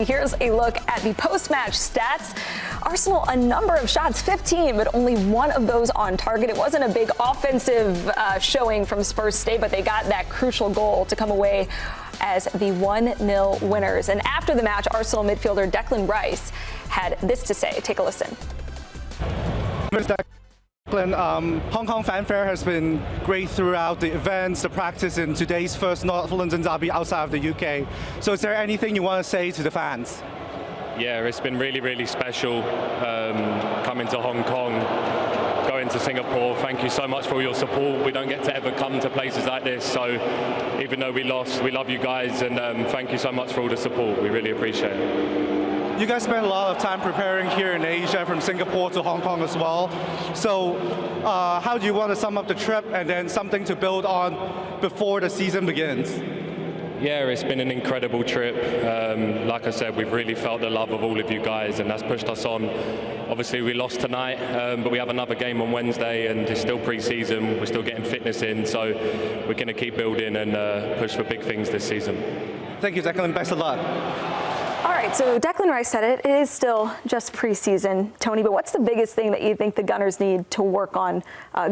Here's a look at the post-match stats. Arsenal, a number of shots, 15, but only one of those on target. It wasn't a big offensive showing from Spurs today, but they got that crucial goal to come away as the 1-0 winners. And after the match, Arsenal midfielder Declan Rice had this to say. Take a listen. Hong Kong fanfare has been great throughout the events, the practice in today's first North London derby outside of the UK. So is there anything you want to say to the fans? Yeah, it's been really, really special coming to Hong Kong, going to Singapore. Thank you so much for your support. We don't get to ever come to places like this, so even though we lost, we love you guys, and thank you so much for all the support. We really appreciate it. You guys spent a lot of time preparing here in Asia, from Singapore to Hong Kong as well. So how do you want to sum up the trip and then something to build on before the season begins? Yeah, it's been an incredible trip. Like I said, we've really felt the love of all of you guys, and that's pushed us on. Obviously, we lost tonight, but we have another game on Wednesday, and it's still pre-season. We're still getting fitness in, so we're going to keep building and push for big things this season. Thank you, Declan. Best of luck. All right, so Declan Rice said it is still just preseason, Tony, but what's the biggest thing that you think the Gunners need to work on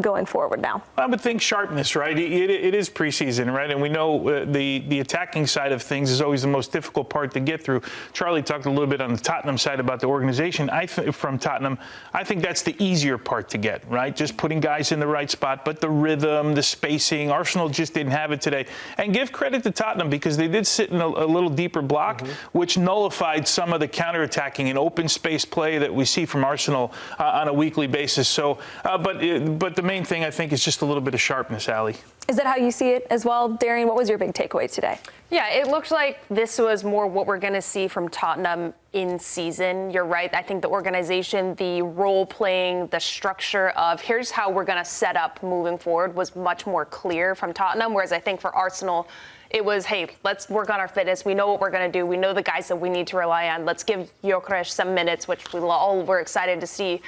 going forward now? I would think sharpness, right? It is preseason, right? And we know the attacking side of things is always the most difficult part to get through. Charlie talked a little bit on the Tottenham side about the organization. From Tottenham, I think that's the easier part to get, right? Just putting guys in the right spot, but the rhythm, the spacing, Arsenal just didn't have it today. And give credit to Tottenham because they did sit in a little deeper block, which nullified some of the counterattacking and open space play that we see from Arsenal on a weekly basis. So, but the main thing I think is just a little bit of sharpness, Aly. Is that how you see it as well, Darian? What was your big takeaway today? Yeah, it looked like this was more what we're going to see from Tottenham in season. You're right. I think the organization, the role playing, the structure of here's how we're going to set up moving forward was much more clear from Tottenham. Whereas I think for Arsenal, it was, hey, let's work on our fitness. We know what we're going to do. We know the guys that we need to rely on. Let's give Gyökeres some minutes, which we all were excited to see.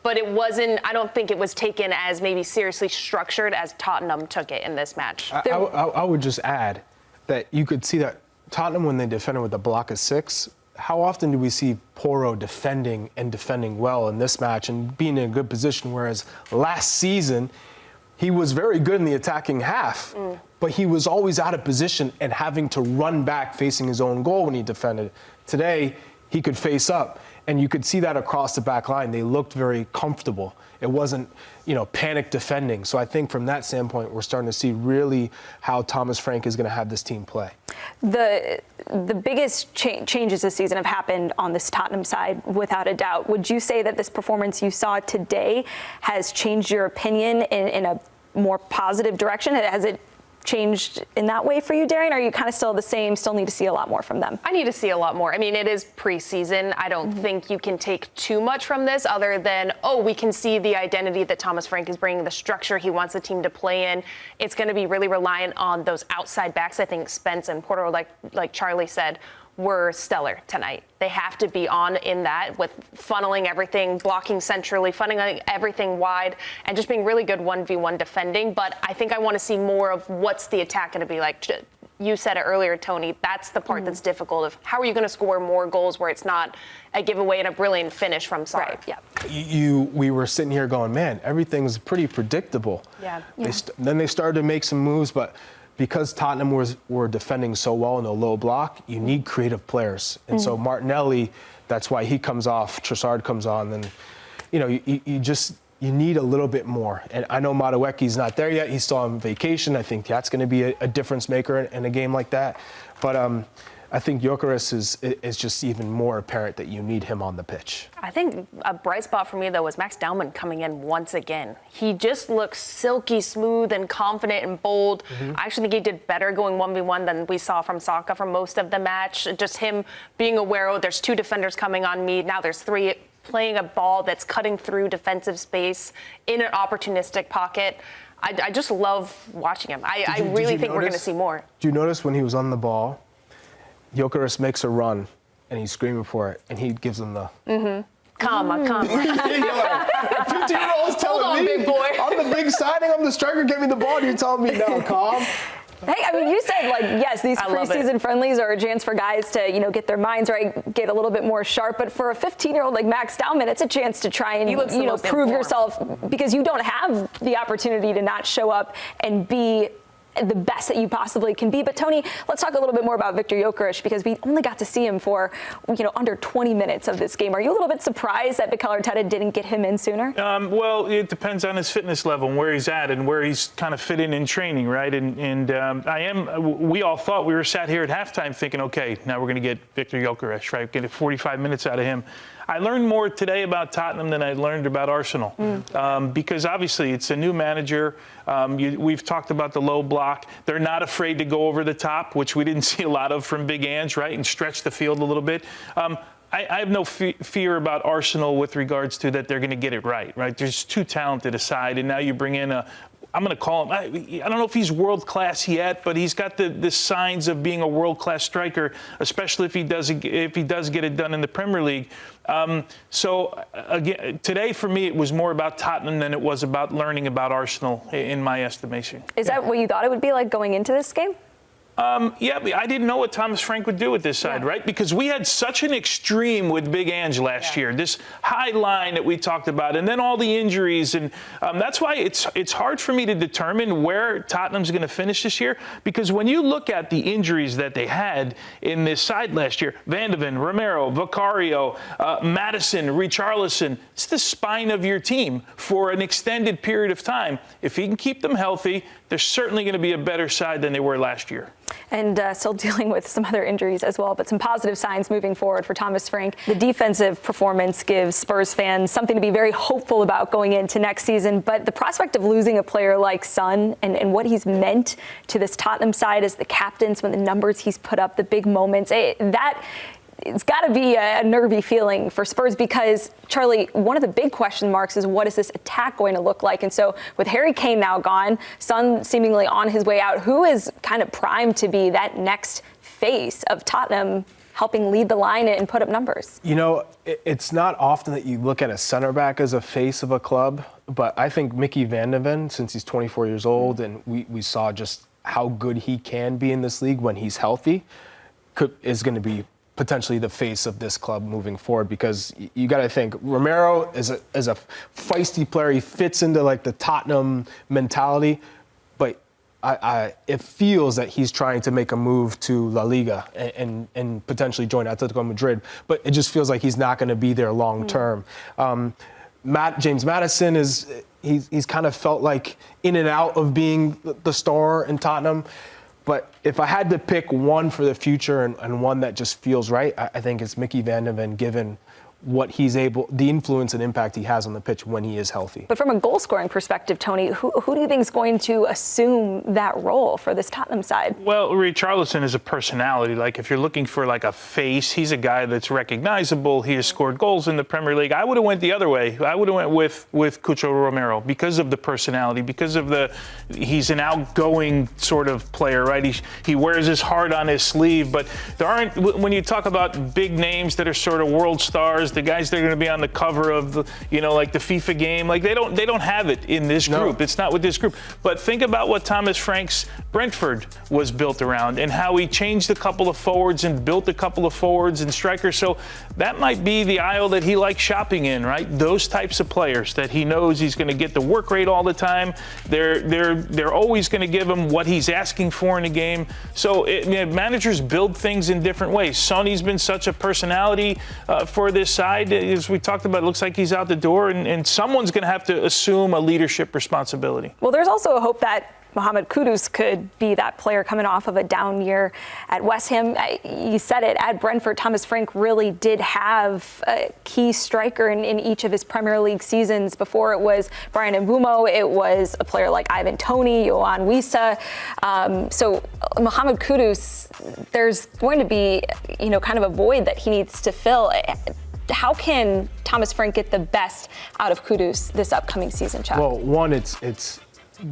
But it wasn't, I don't think it was taken as maybe seriously structured as Tottenham took it in this match. I would just add that you could see that Tottenham, when they defended with a block of 6, how often do we see Porro defending and defending well in this match and being in a good position, whereas last season he was very good in the attacking half, but he was always out of position and having to run back facing his own goal when he defended. Today, he could face up, and you could see that across the back line. They looked very comfortable. It wasn't, panic defending. So I think from that standpoint, we're starting to see really how Thomas Frank is going to have this team play. The biggest changes this season have happened on this Tottenham side, without a doubt. Would you say that this performance you saw today has changed your opinion in a more positive direction? Has it changed in that way for you, Darian? Or are you kind of still the same, still need to see a lot more from them? I need to see a lot more. I mean, it is preseason. I don't think you can take too much from this other than, we can see the identity that Thomas Frank is bringing, the structure he wants the team to play in. It's going to be really reliant on those outside backs. I think Spence and Porter, like Charlie said, were stellar tonight. They have to be on in that with funneling everything, blocking centrally, funneling everything wide, and just being really good 1v1 defending. But I think I want to see more of what's the attack going to be like. You said it earlier, Tony. That's the part that's difficult of how are you going to score more goals where it's not a giveaway and a brilliant finish from Son. Right, yeah. We were sitting here going, man, everything's pretty predictable. Yeah. Then they started to make some moves, but because Tottenham were defending so well in a low block, you need creative players. And so Martinelli, that's why he comes off, Trossard comes on, and you need a little bit more. And I know Madueke's not there yet. He's still on vacation. I think that's going to be a difference maker in a game like that. But I think Gyökeres is just even more apparent that you need him on the pitch. I think a bright spot for me, though, was Max Dowman coming in once again. He just looks silky smooth and confident and bold. I actually think he did better going 1v1 than we saw from Saka for most of the match. Just him being aware, there's 2 defenders coming on me. Now there's 3, playing a ball that's cutting through defensive space in an opportunistic pocket. I just love watching him. I really think we're going to see more. Do you notice when he was on the ball, Gyökeres makes a run, and he's screaming for it, and he gives him the... Come. 15-year-olds telling me, big boy. I'm the big signing, I'm the striker, give me the ball, and you're telling me, no, calm. Hey, I mean, you said, like, yes, these preseason friendlies are a chance for guys to, get their minds right, get a little bit more sharp. But for a 15-year-old like Max Dowman, it's a chance to try and, prove yourself, because you don't have the opportunity to not show up and be the best that you possibly can be. But Tony, let's talk a little bit more about Viktor Gyökeres, because we only got to see him for, under 20 minutes of this game. Are you a little bit surprised that Mikel Arteta didn't get him in sooner? Well, it depends on his fitness level and where he's at and where he's kind of fit in training, right? We all thought, we were sat here at halftime thinking, okay, now we're going to get Viktor Gyökeres, right? Get 45 minutes out of him. I learned more today about Tottenham than I learned about Arsenal, because obviously it's a new manager. We've talked about the low block. They're not afraid to go over the top, which we didn't see a lot of from Big Ange, right, and stretch the field a little bit. I have no fear about Arsenal with regards to that they're going to get it right? There's too talented a side, and now you bring in I'm going to call him, I don't know if he's world-class yet, but he's got the signs of being a world-class striker, especially if he does get it done in the Premier League. So, again, today for me it was more about Tottenham than it was about learning about Arsenal, in my estimation. Is that what you thought it would be like going into this game? Yeah, I didn't know what Thomas Frank would do with this side, right? Because we had such an extreme with Big Ange last year, this high line that we talked about, and then all the injuries. And that's why it's hard for me to determine where Tottenham's going to finish this year, because when you look at the injuries that they had in this side last year, Van de Ven, Romero, Vicario, Maddison, Richarlison, it's the spine of your team for an extended period of time. If he can keep them healthy, they're certainly going to be a better side than they were last year. And still dealing with some other injuries as well, but some positive signs moving forward for Thomas Frank. The defensive performance gives Spurs fans something to be very hopeful about going into next season, but the prospect of losing a player like Son and what he's meant to this Tottenham side as the captain, some of the numbers he's put up, the big moments, it's got to be a nervy feeling for Spurs, because, Charlie, one of the big question marks is, what is this attack going to look like? And so with Harry Kane now gone, Son seemingly on his way out, who is kind of primed to be that next face of Tottenham, helping lead the line and put up numbers? It's not often that you look at a center back as a face of a club, but I think Mickey Van de Ven, since he's 24 years old, and we saw just how good he can be in this league when he's healthy, is going to be potentially the face of this club moving forward, because you got to think Romero is a feisty player. He fits into like the Tottenham mentality, but it feels that he's trying to make a move to La Liga and potentially join Atletico Madrid, but it just feels like he's not going to be there long term. James Maddison he's kind of felt like in and out of being the star in Tottenham. But if I had to pick one for the future and one that just feels right, I think it's Mickey Van de Ven, given what the influence and impact he has on the pitch when he is healthy. But from a goal-scoring perspective, Tony, who do you think is going to assume that role for this Tottenham side? Well, Richarlison is a personality. Like, if you're looking for like a face, he's a guy that's recognizable. He has scored goals in the Premier League. I would have went the other way. I would have went with Cucho Romero, because of the personality, because of he's an outgoing sort of player, right? He wears his heart on his sleeve. But there aren't, when you talk about big names that are sort of world stars, the guys that are going to be on the cover of the FIFA game, like they don't have it in this group. No. It's not with this group. But think about what Thomas Frank's Brentford was built around, and how he changed a couple of forwards and built a couple of forwards and strikers. So that might be the aisle that he likes shopping in, right? Those types of players that he knows he's going to get the work rate all the time. They're always going to give him what he's asking for in a game. So managers build things in different ways. Sonny's been such a personality for this side. As we talked about, it looks like he's out the door, and someone's going to have to assume a leadership responsibility. Well, there's also a hope that Mohammed Kudus could be that player coming off of a down year at West Ham. You said it, at Brentford, Thomas Frank really did have a key striker in each of his Premier League seasons. Before, it was Brian Mbeumo, it was a player like Ivan Toney, Yohan Wissa. So Mohammed Kudus, there's going to be, kind of a void that he needs to fill. How can Thomas Frank get the best out of Kudus this upcoming season, Chuck? Well, one, it's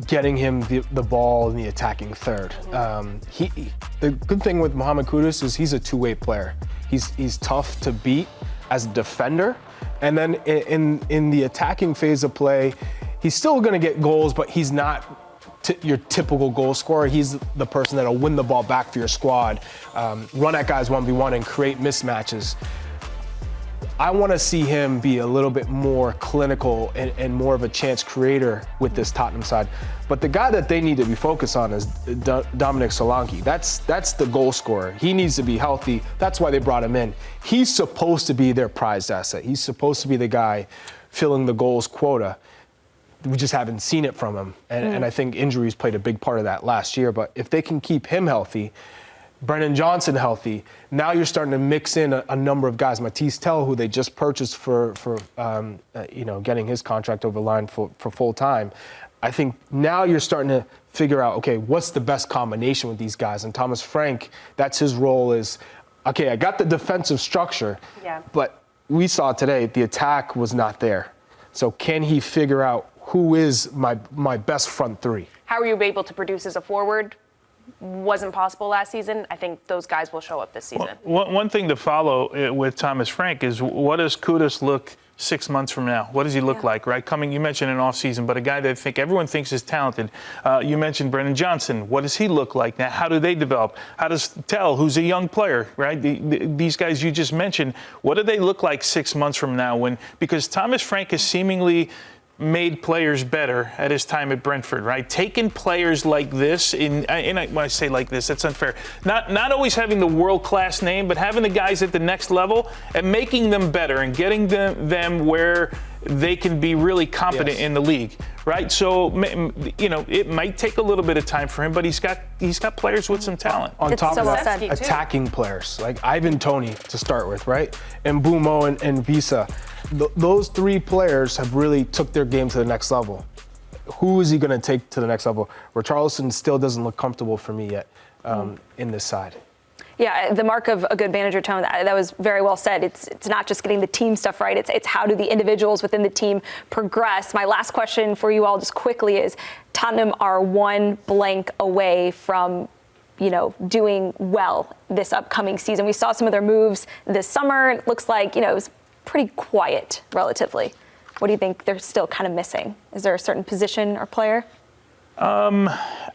getting him the ball in the attacking third. The good thing with Mohammed Kudus is he's a two-way player. He's tough to beat as a defender, and then in the attacking phase of play, he's still going to get goals, but he's not your typical goal scorer. He's the person that'll win the ball back for your squad, run at guys 1v1 and create mismatches. I want to see him be a little bit more clinical and more of a chance creator with this Tottenham side. But the guy that they need to be focused on is Dominic Solanke. That's the goal scorer. He needs to be healthy. That's why they brought him in. He's supposed to be their prized asset. He's supposed to be the guy filling the goals quota. We just haven't seen it from him. And I think injuries played a big part of that last year. But if they can keep him healthy, Brennan Johnson healthy, now you're starting to mix in a number of guys. Matisse Tell, who they just purchased for getting his contract over the line for full time. I think now you're starting to figure out, okay, what's the best combination with these guys? And Thomas Frank, that's his role is, okay, I got the defensive structure, but we saw today the attack was not there. So can he figure out who is my best front three? How are you able to produce as a forward? Wasn't possible last season. I think those guys will show up this season. Well, one thing to follow with Thomas Frank is, what does Kudus look 6 months from now? What does he look like, right? You mentioned an offseason, but a guy that everyone thinks is talented. You mentioned Brennan Johnson. What does he look like now? How do they develop? How does Tell, who's a young player, right? These guys you just mentioned, what do they look like 6 months from now? Because Thomas Frank has seemingly made players better at his time at Brentford, right? Taking players like this, when I say like this, that's unfair. Not always having the world-class name, but having the guys at the next level and making them better and getting them where they can be really competent in the league, right? So, it might take a little bit of time for him, but he's got players with some talent. On top of that, attacking players like Ivan Toney to start with, right? And Mbumo and Visa. Those three players have really took their game to the next level. Who is he going to take to the next level? Richarlison still doesn't look comfortable for me yet in this side. Yeah, the mark of a good manager, Tone, that was very well said. It's not just getting the team stuff right. It's how do the individuals within the team progress. My last question for you all just quickly is, Tottenham are one blank away from doing well this upcoming season. We saw some of their moves this summer. It looks like, it was pretty quiet relatively. What do you think they're still kind of missing? Is there a certain position or player?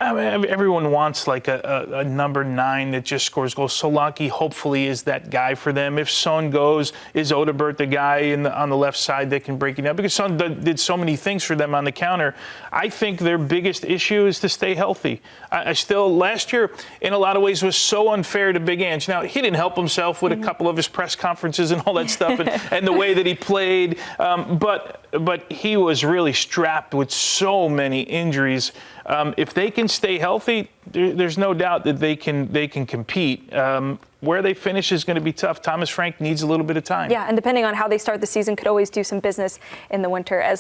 Everyone wants like a number 9 that just scores goals. Solanke hopefully is that guy for them. If Son goes, is Odebert the guy on the left side that can break it down? Because Son did so many things for them on the counter. I think their biggest issue is to stay healthy. I still, last year, in a lot of ways, was so unfair to Big Ange. Now, he didn't help himself with a couple of his press conferences and all that stuff and the way that he played. But he was really strapped with so many injuries. If they can stay healthy, there's no doubt that they can compete. Where they finish is going to be tough. Thomas Frank needs a little bit of time. Yeah, and depending on how they start the season, could always do some business in the winter as